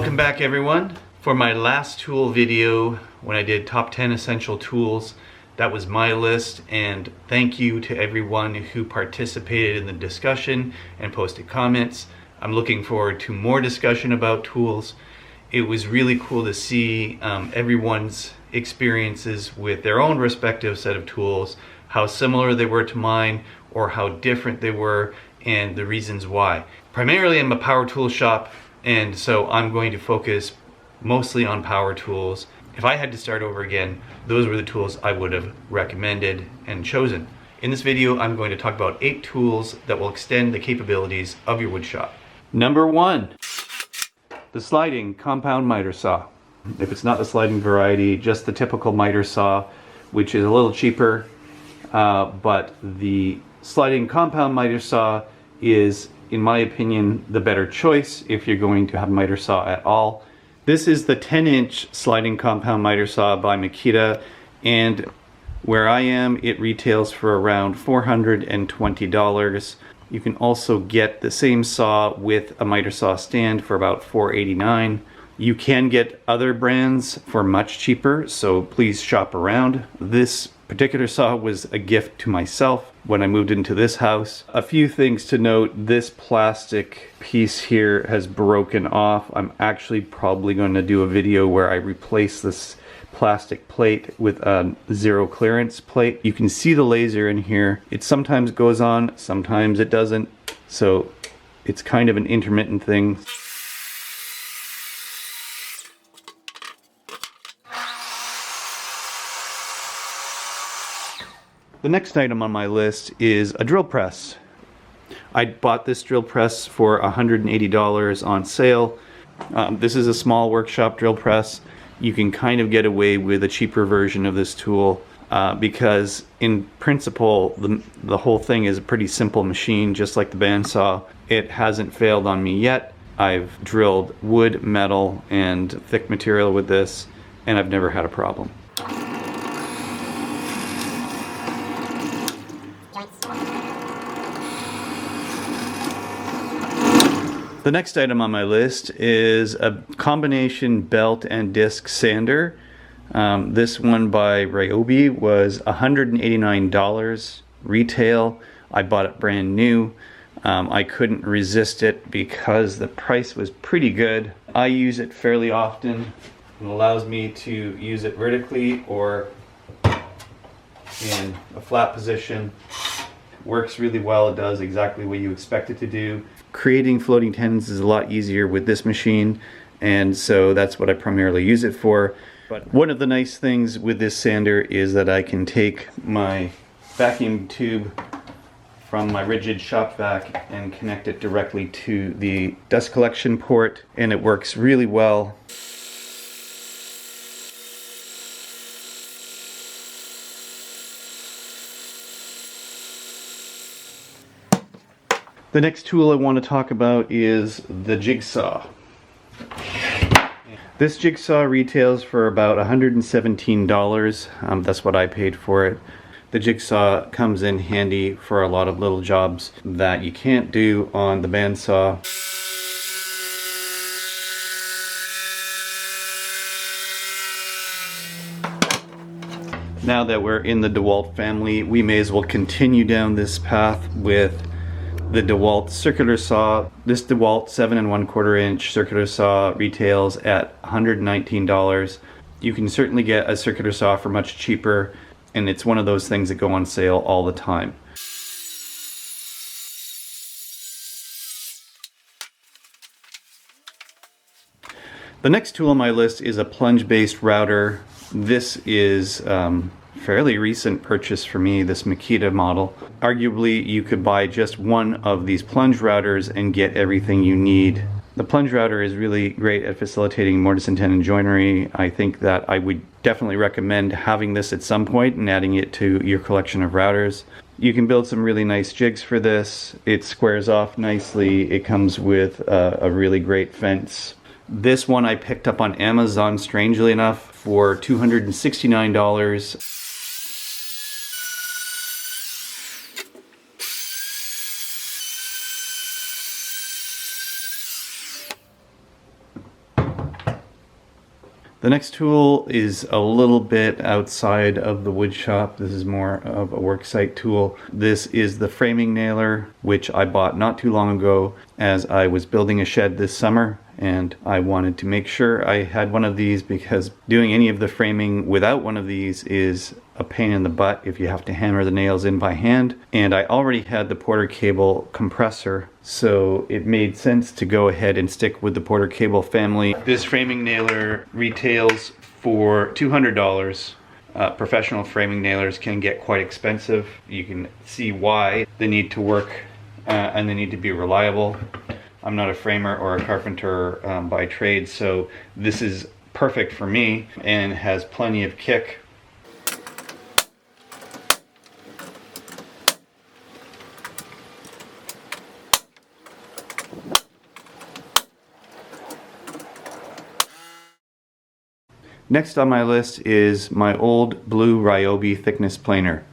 Welcome back everyone. For my last tool video, when I did top 10 essential tools, that was my list, and thank you to everyone who participated in the discussion and posted comments. I'm looking forward to more discussion about tools. It was really cool to see everyone's experiences with their own respective set of tools, how similar they were to mine or how different they were, and the reasons why. Primarily I'm a power tool shop, and so I'm going to focus mostly on power tools. If I had to start over again, those were the tools I would have recommended and chosen. In this video, I'm going to talk about 8 tools that will extend the capabilities of your wood shop. Number 1, the sliding compound miter saw. If it's not the sliding variety, just the typical miter saw, which is a little cheaper, but the sliding compound miter saw is, in my opinion, the better choice if you're going to have a miter saw at all. This is the 10-inch sliding compound miter saw by Makita, and where I am, it retails for around $420. You can also get the same saw with a miter saw stand for about $489. You can get other brands for much cheaper, so please shop around. This particular saw was a gift to myself when I moved into this house. A few things to note: this plastic piece here has broken off. I'm actually probably going to do a video where I replace this plastic plate with a zero clearance plate. You can see the laser in here. It sometimes goes on, sometimes it doesn't, so it's kind of an intermittent thing. The next item on my list is a drill press. I bought this drill press for $180 on sale. This is a small workshop drill press. You can kind of get away with a cheaper version of this tool because in principle the whole thing is a pretty simple machine, just like the bandsaw. It hasn't failed on me yet. I've drilled wood, metal, and thick material with this, and I've never had a problem. The next item on my list is a combination belt and disc sander. This one by Ryobi was $189 retail. I bought it brand new. I couldn't resist it because the price was pretty good. I use it fairly often. It allows me to use it vertically or in a flat position. Works really well. It does exactly what you expect it to do. Creating floating tendons is a lot easier with this machine, and so that's what I primarily use it for. But one of the nice things with this sander is that I can take my vacuum tube from my rigid shop vac and connect it directly to the dust collection port, and it works really well. The next tool I want to talk about is the jigsaw. This jigsaw retails for about $117. That's what I paid for it. The jigsaw comes in handy for a lot of little jobs that you can't do on the bandsaw. Now that we're in the Dewalt family, we may as well continue down this path with the Dewalt circular saw. This Dewalt 7 1/4 inch circular saw retails at $119. You can certainly get a circular saw for much cheaper, and it's one of those things that go on sale all the time. The next tool on my list is a plunge-based router. This is fairly recent purchase for me, this Makita model. Arguably, you could buy just one of these plunge routers and get everything you need. The plunge router is really great at facilitating mortise and tenon joinery. I think that I would definitely recommend having this at some point and adding it to your collection of routers. You can build some really nice jigs for this. It squares off nicely. It comes with a really great fence. This one I picked up on Amazon, strangely enough, for $269. The next tool is a little bit outside of the wood shop. This is more of a worksite tool. This is the framing nailer, which I bought not too long ago as I was building a shed this summer, and I wanted to make sure I had one of these because doing any of the framing without one of these is a pain in the butt if you have to hammer the nails in by hand. And I already had the Porter cable compressor, so it made sense to go ahead and stick with the Porter cable family. This framing nailer retails for $200. Professional framing nailers can get quite expensive. You can see why. They need to work and they need to be reliable. I'm not a framer or a carpenter by trade, so this is perfect for me and has plenty of kick. Next on my list is my old blue Ryobi thickness planer.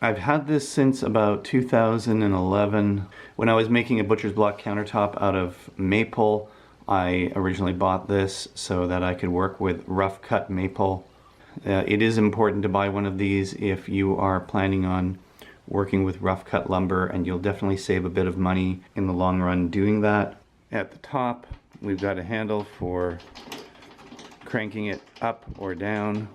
I've had this since about 2011. When I was making a butcher's block countertop out of maple, I originally bought this so that I could work with rough cut maple. It is important to buy one of these if you are planning on working with rough cut lumber, and you'll definitely save a bit of money in the long run doing that. At the top, we've got a handle for cranking it up or down.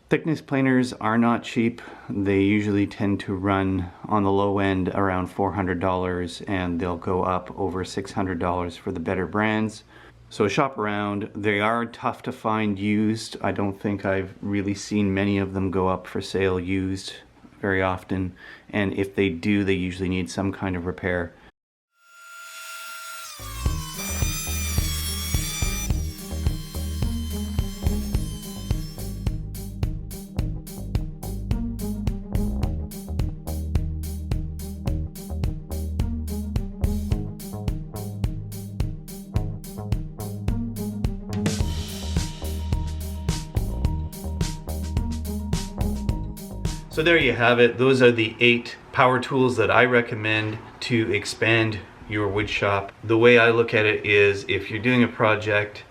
Thickness planers are not cheap. They usually tend to run on the low end around $400, and they'll go up over $600 for the better brands. So shop around. They are tough to find used. I don't think I've really seen many of them go up for sale used very often, and if they do, they usually need some kind of repair. So there you have it. Those are the 8 power tools that I recommend to expand your wood shop. The way I look at it is, if you're doing a project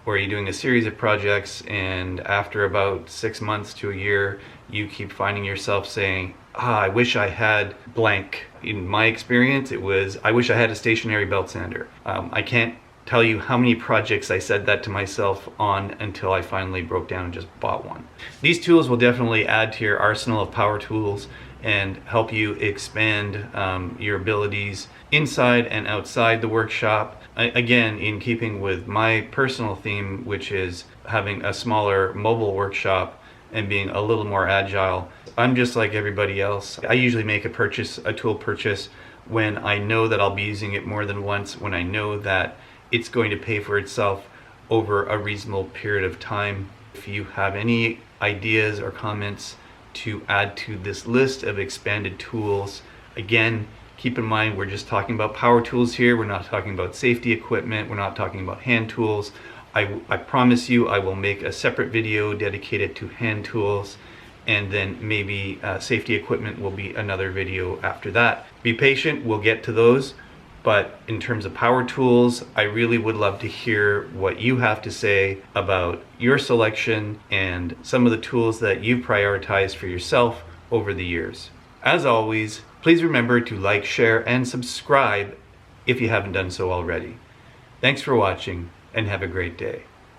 or you're doing a series of projects, and after about 6 months to a year, you keep finding yourself saying, I wish I had blank. In my experience, it was, I wish I had a stationary belt sander. I can't tell you how many projects I said that to myself on until I finally broke down and just bought one. These tools will definitely add to your arsenal of power tools and help you expand your abilities inside and outside the workshop. Again, in keeping with my personal theme, which is having a smaller mobile workshop and being a little more agile. I'm just like everybody else. I usually make a tool purchase when I know that I'll be using it more than once, when I know that it's going to pay for itself over a reasonable period of time. If you have any ideas or comments to add to this list of expanded tools, again, keep in mind we're just talking about power tools here. We're not talking about safety equipment. We're not talking about hand tools. I promise you I will make a separate video dedicated to hand tools, and then maybe safety equipment will be another video after that. Be patient, we'll get to those. But in terms of power tools, I really would love to hear what you have to say about your selection and some of the tools that you've prioritized for yourself over the years. As always, please remember to like, share, and subscribe if you haven't done so already. Thanks for watching, and have a great day.